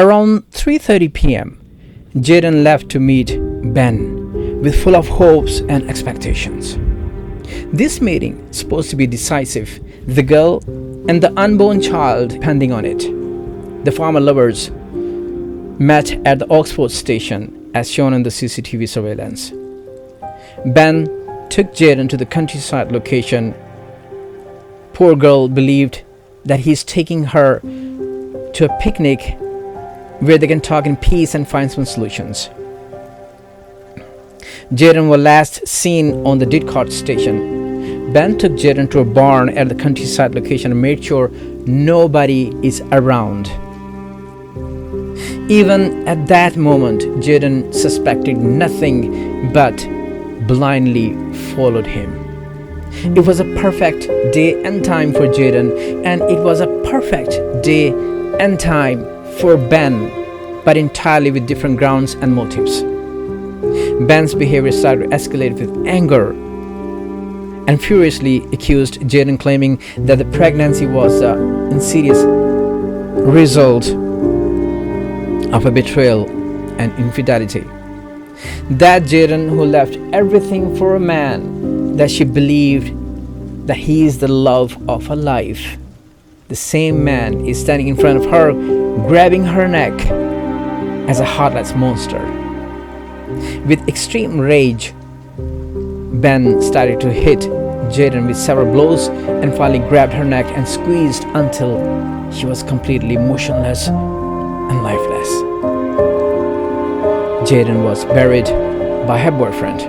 Around 3:30 p.m., Jaden left to meet Ben with full of hopes and expectations. This meeting is supposed to be decisive, the girl and the unborn child depending on it. The former lovers met at the Oxford station as shown in the CCTV surveillance. Ben took Jaden to the countryside location. Poor girl believed that he's taking her to a picnic where they can talk in peace and find some solutions. Jaden was last seen on the Didcot station. Ben took Jaden to a barn at the countryside location and made sure nobody is around. Even at that moment, Jaden suspected nothing but blindly followed him. It was a perfect day and time for Jaden, and it was a perfect day and time for Ben, but entirely with different grounds and motives. Ben's behavior started to escalate with anger and furiously accused Jaden, claiming that the pregnancy was an insidious result of a betrayal and infidelity. That Jaden, who left everything for a man that she believed that he is the love of her life, the same man is standing in front of her, grabbing her neck as a heartless monster. With extreme rage, Ben started to hit Jaden with several blows and finally grabbed her neck and squeezed until she was completely motionless and lifeless. Jaden was buried by her boyfriend.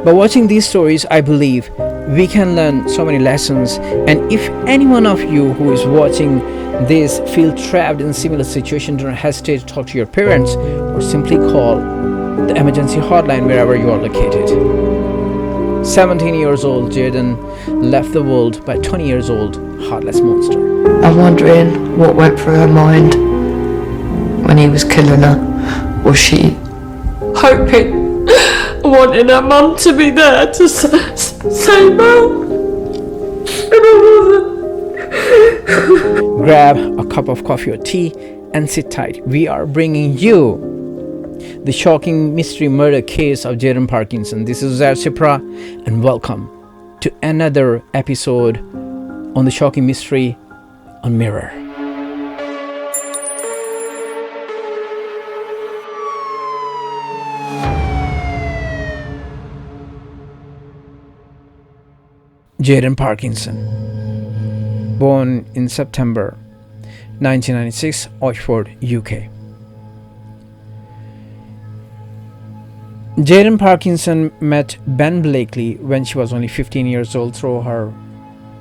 By watching these stories, I believe we can learn so many lessons, and if any one of you who is watching this feel trapped in a similar situation, do not hesitate to talk to your parents or simply call the emergency hotline wherever you are located. 17 years old Jaden left the world by 20 years old heartless monster. I'm wondering what went through her mind when he was killing her. Was she hoping, wanting her mum to be there to say no? And I wasn't. Grab a cup of coffee or tea and sit tight. We are bringing you the shocking mystery murder case of Jaden Parkinson. This is Zair Sipra, and welcome to another episode on the shocking mystery on Mirror. Jaden Parkinson, born in September 1996, Oxford, UK. Jaden Parkinson met Ben Blakely when she was only 15 years old through her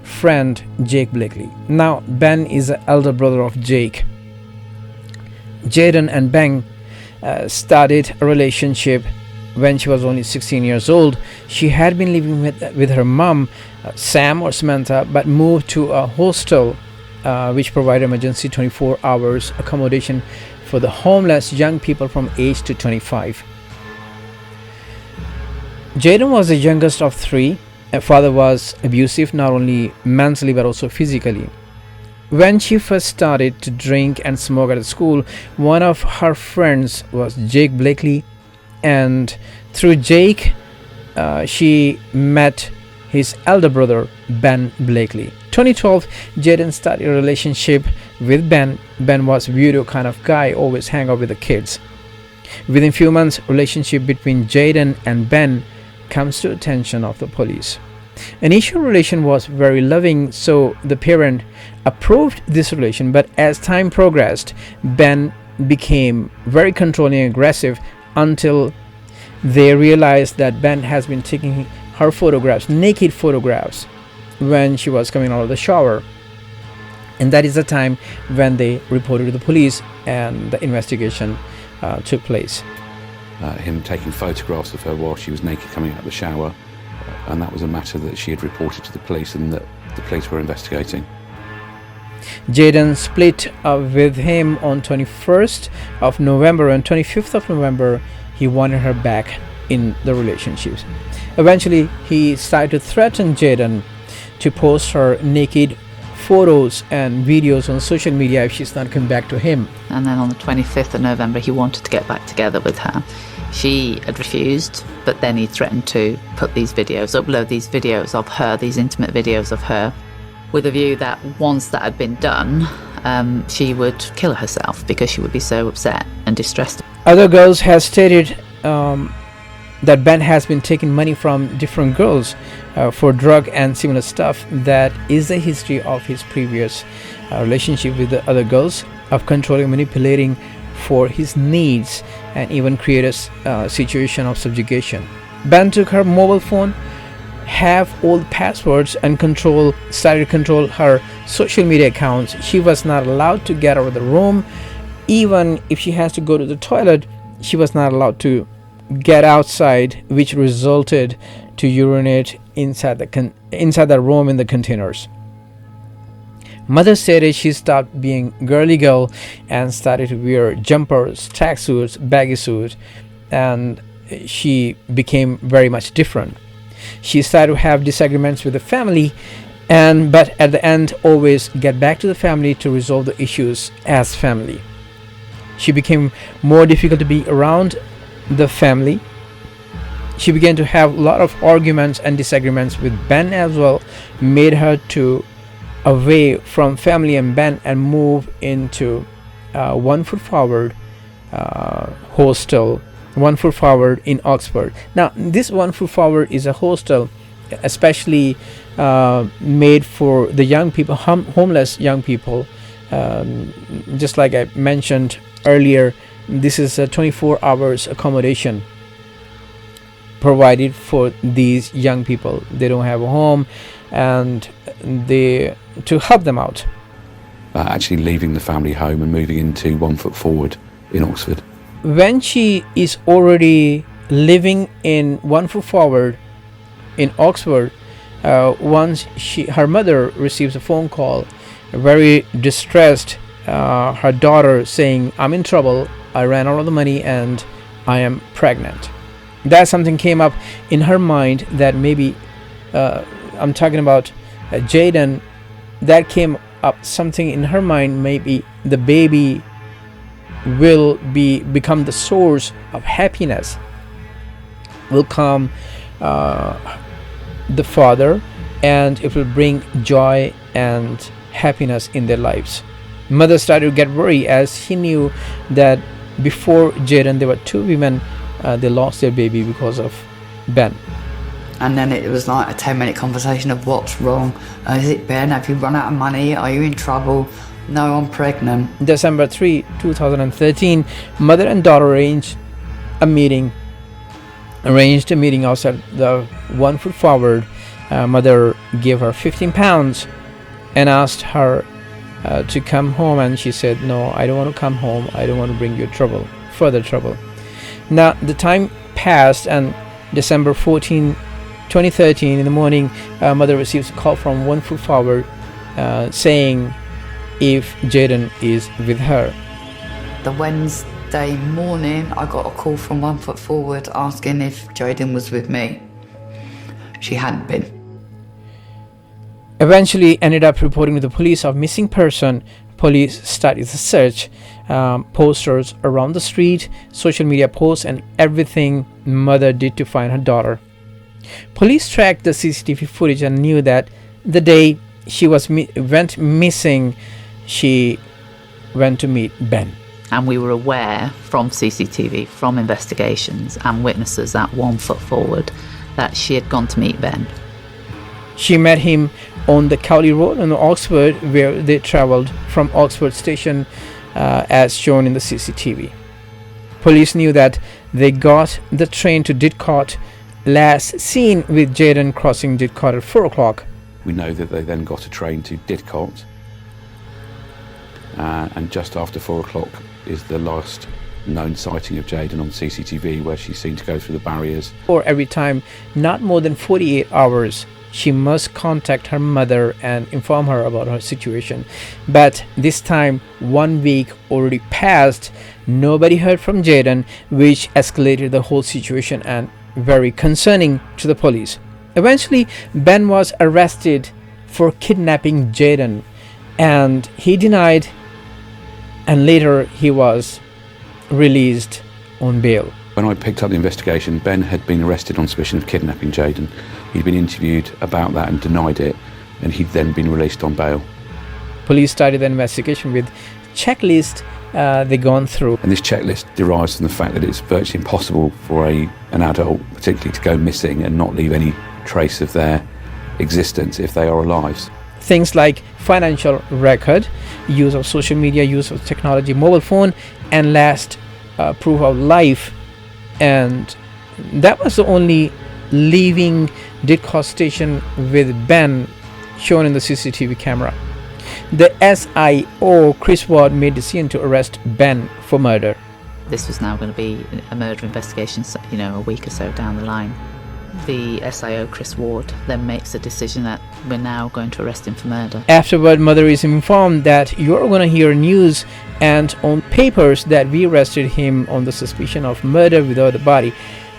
friend Jake Blakely. Now, Ben is the elder brother of Jake. Jaden and Ben started a relationship when she was only 16 years old. She had been living with her mom, Sam or Samantha, but moved to a hostel which provided emergency 24 hours accommodation for the homeless young people from age to 25. Jaden was the youngest of three. Her father was abusive, not only mentally but also physically. When she first started to drink and smoke at school, one of her friends was Jake Blakely, and through Jake she met his elder brother Ben Blakely. 2012, Jaden started a relationship with Ben. Ben was a weirdo kind of guy, always hang out with the kids. Within few months, relationship between Jaden and Ben comes to attention of the police. Initial relation was very loving, so the parent approved this relation, but as time progressed, Ben became very controlling and aggressive until they realized that Ben has been taking her photographs, naked photographs, when she was coming out of the shower. And that is the time when they reported to the police and the investigation took place. Him taking photographs of her while she was naked coming out of the shower, and that was a matter that she had reported to the police and that the police were investigating. Jaden split up with him on 21st of November, and 25th of November he wanted her back in the relationships. Eventually he started to threaten Jaden to post her naked photos and videos on social media if she's not come back to him. And then on the 25th of November, he wanted to get back together with her. She had refused, but then he threatened to put these videos, upload these videos of her, these intimate videos of her, with a view that once that had been done, she would kill herself because she would be so upset and distressed. Other girls have stated that Ben has been taking money from different girls for drug and similar stuff. That is the history of his previous relationship with the other girls, of controlling, manipulating for his needs, and even create a situation of subjugation. Ben took her mobile phone, have all the passwords, and started to control her social media accounts. She was not allowed to get out of the room. Even if she has to go to the toilet, she was not allowed to get outside, which resulted to urinate inside the room in the containers. Mother stated she stopped being girly girl and started to wear jumpers, tracksuits, baggy suits, and she became very much different. She started to have disagreements with the family, but at the end always get back to the family to resolve the issues as family. She became more difficult to be around the family. She began to have a lot of arguments and disagreements with Ben as well, made her to away from family and Ben and move into 1 Foot Forward hostel, 1 Foot Forward in Oxford. Now this 1 Foot Forward is a hostel especially made for the young people, homeless young people. Just like I mentioned earlier, this is a 24 hours accommodation provided for these young people. They don't have a home, and to help them out. Actually leaving the family home and moving into 1 Foot Forward in Oxford. When she is already living in 1 Foot Forward in Oxford, once her mother receives a phone call, very distressed, her daughter saying, "I'm in trouble, I ran out of the money and I am pregnant." That something came up in her mind that maybe, I'm talking about Jaden, that came up something in her mind, maybe the baby will become the source of happiness, will come the father, and it will bring joy and happiness in their lives. Mother started to get worried, as he knew that before Jaden there were 2 women they lost their baby because of Ben. And then it was like a 10-minute conversation of what's wrong. Is it Ben? Have you run out of money? Are you in trouble? No, I'm pregnant. December 3, 2013, mother and daughter arranged a meeting outside the 1 Foot Forward. Mother gave her £15 and asked her to come home, and she said, "No, I don't want to come home. I don't want to bring you further trouble." Now the time passed, and December 14, 2013 in the morning, mother receives a call from 1 Foot Forward saying if Jaden is with her. The Wednesday morning, I got a call from 1 Foot Forward asking if Jaden was with me. She hadn't been. Eventually ended up reporting to the police of missing person. Police started the search, posters around the street, social media posts, and everything mother did to find her daughter. Police tracked the CCTV footage and knew that the day she went missing, she went to meet Ben. And we were aware from CCTV, from investigations and witnesses at 1 Foot Forward, that she had gone to meet Ben. She met him on the Cowley Road in Oxford, where they travelled from Oxford station as shown in the CCTV. Police knew that they got the train to Didcot, last seen with Jaden crossing Didcot at 4 o'clock. We know that they then got a train to Didcot, and just after 4 o'clock is the last known sighting of Jaden on CCTV, where she's seen to go through the barriers. Or every time, not more than 48 hours, she must contact her mother and inform her about her situation. But this time, 1 week already passed, nobody heard from Jaden, which escalated the whole situation and very concerning to the police. Eventually, Ben was arrested for kidnapping Jaden, and he denied, and later he was released on bail. When I picked up the investigation, Ben had been arrested on suspicion of kidnapping Jayden. He'd been interviewed about that and denied it, and he'd then been released on bail. Police started the investigation with checklist they gone through. And this checklist derives from the fact that it's virtually impossible for an adult, particularly, to go missing and not leave any trace of their existence if they are alive. Things like financial record, use of social media, use of technology, mobile phone, and last proof of life. And that was the only living dead conversation with Ben shown in the CCTV camera. The SIO, Chris Ward, made the decision to arrest Ben for murder. This was now going to be a murder investigation, a week or so down the line. The SIO, Chris Ward, then makes a decision that we're now going to arrest him for murder. Afterward, mother is informed that you're going to hear news and on papers that we arrested him on the suspicion of murder without a body.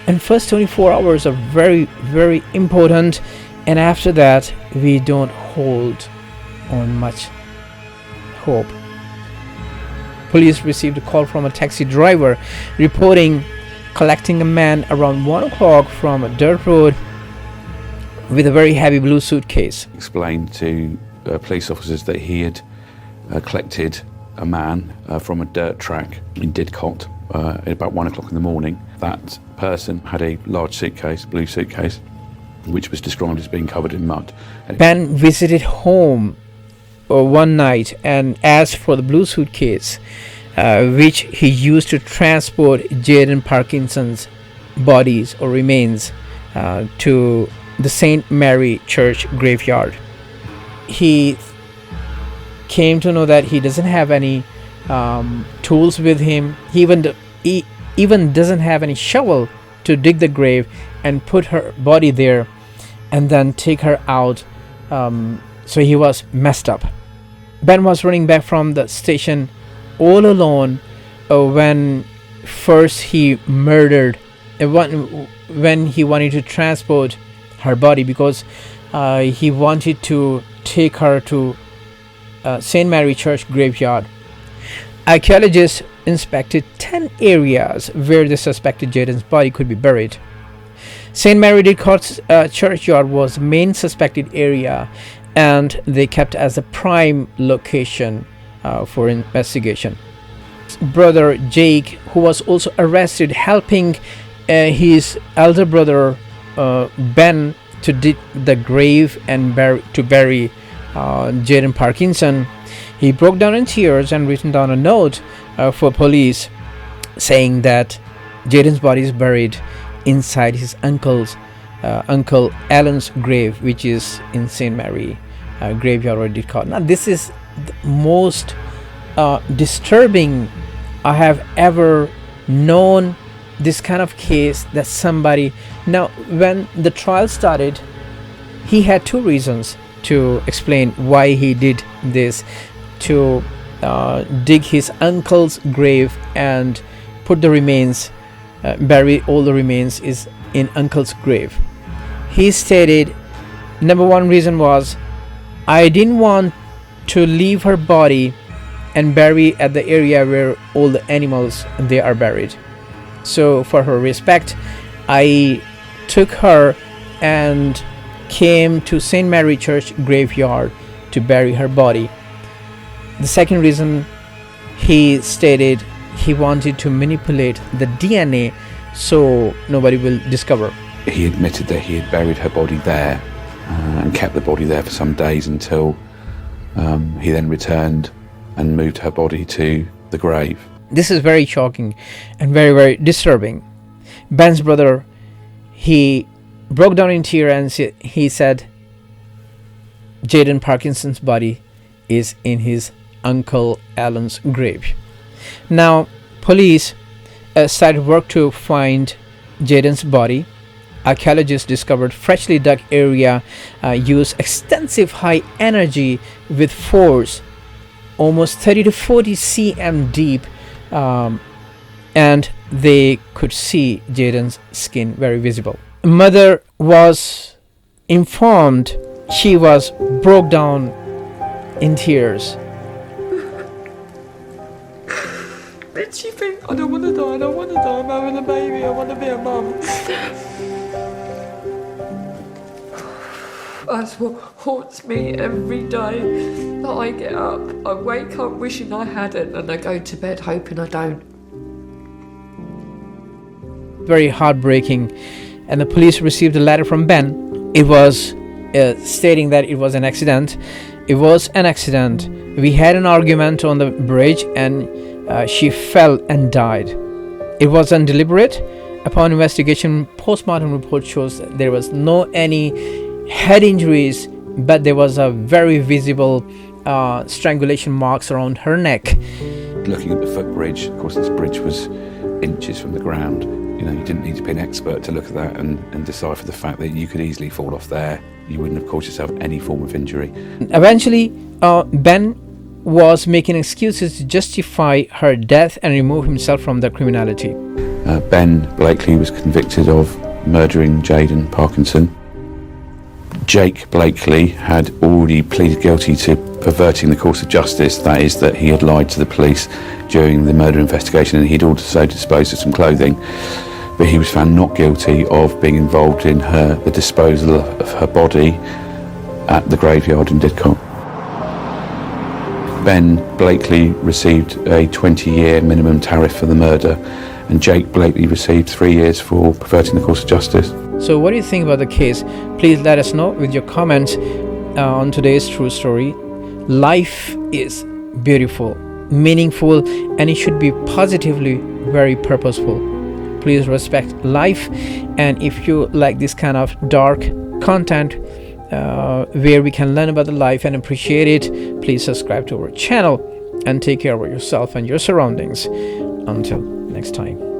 And first 24 hours are very, very important. And after that, we don't hold on much hope. Police received a call from a taxi driver reporting collecting a man around 1 o'clock from a dirt road with a very heavy blue suitcase. Explained to police officers that he had collected a man from a dirt track in Didcot at about 1 o'clock in the morning. That person had a large suitcase, blue suitcase, which was described as being covered in mud. Ben visited home one night and asked for the blue suitcase, which he used to transport Jayden Parkinson's bodies or remains to the St. Mary Church graveyard. He came to know that he doesn't have any tools with him. He even doesn't have any shovel to dig the grave and put her body there and then take her out. So he was messed up. Ben was running back from the station all alone when first he murdered when he wanted to transport her body, because he wanted to take her to St. Mary Church graveyard. Archaeologists inspected 10 areas where they suspected Jayden's body could be buried. St. Mary Didcot's churchyard was the main suspected area, and they kept as a prime location for investigation. Brother Jake, who was also arrested, helping his elder brother Ben to dig the grave and bury Jayden Parkinson, he broke down in tears and written down a note for police saying that Jayden's body is buried inside his Uncle Alan's grave, which is in St. Mary graveyard or Didcot. Now this is the most disturbing I have ever known. This kind of case that somebody, now when the trial started, he had two reasons to explain why he did this, to dig his uncle's grave and put the remains, bury all the remains is in uncle's grave. He stated number one reason was, I didn't want to leave her body and bury at the area where all the animals they are buried. So for her respect, I took her and came to St. Mary Church graveyard to bury her body. The second reason, he stated he wanted to manipulate the DNA so nobody will discover. He admitted that he had buried her body there and kept the body there for some days until he then returned and moved her body to the grave. This is very shocking and very, very disturbing. Ben's brother, he broke down in tears and he said Jayden Parkinson's body is in his Uncle Alan's grave. Now, police started work to find Jayden's body. Archaeologists discovered freshly dug area used extensive high energy with force, almost 30 to 40 cm deep, and they could see Jayden's skin very visible. Mother was informed. She was broke down in tears. Did she think, I don't want to die, I don't want to die, I'm having a baby, I want to be a mum? That's what haunts me every day. That I get up, I wake up wishing I hadn't, and I go to bed hoping I don't. Very heartbreaking. And the police received a letter from Ben. It was stating that it was an accident. It was an accident. We had an argument on the bridge and she fell and died. It was undeliberate. Upon investigation, postmortem report shows that there was no any head injuries, but there was a very visible strangulation marks around her neck. Looking at the footbridge, of course this bridge was inches from the ground. You know, you didn't need to be an expert to look at that and decipher the fact that you could easily fall off there. You wouldn't have caused yourself any form of injury. Eventually, Ben was making excuses to justify her death and remove himself from the criminality. Ben Blakely was convicted of murdering Jaden Parkinson. Jake Blakely had already pleaded guilty to perverting the course of justice, that is, that he had lied to the police during the murder investigation, and he'd also disposed of some clothing, but he was found not guilty of being involved in the disposal of her body at the graveyard in Didcot. Ben Blakely received a 20-year minimum tariff for the murder, and Jake Blakely received 3 years for perverting the course of justice. So what do you think about the case? Please let us know with your comments on today's true story. Life is beautiful, meaningful, and it should be positively very purposeful. Please respect life, and if you like this kind of dark content where we can learn about the life and appreciate it, please subscribe to our channel and take care of yourself and your surroundings. Until next time.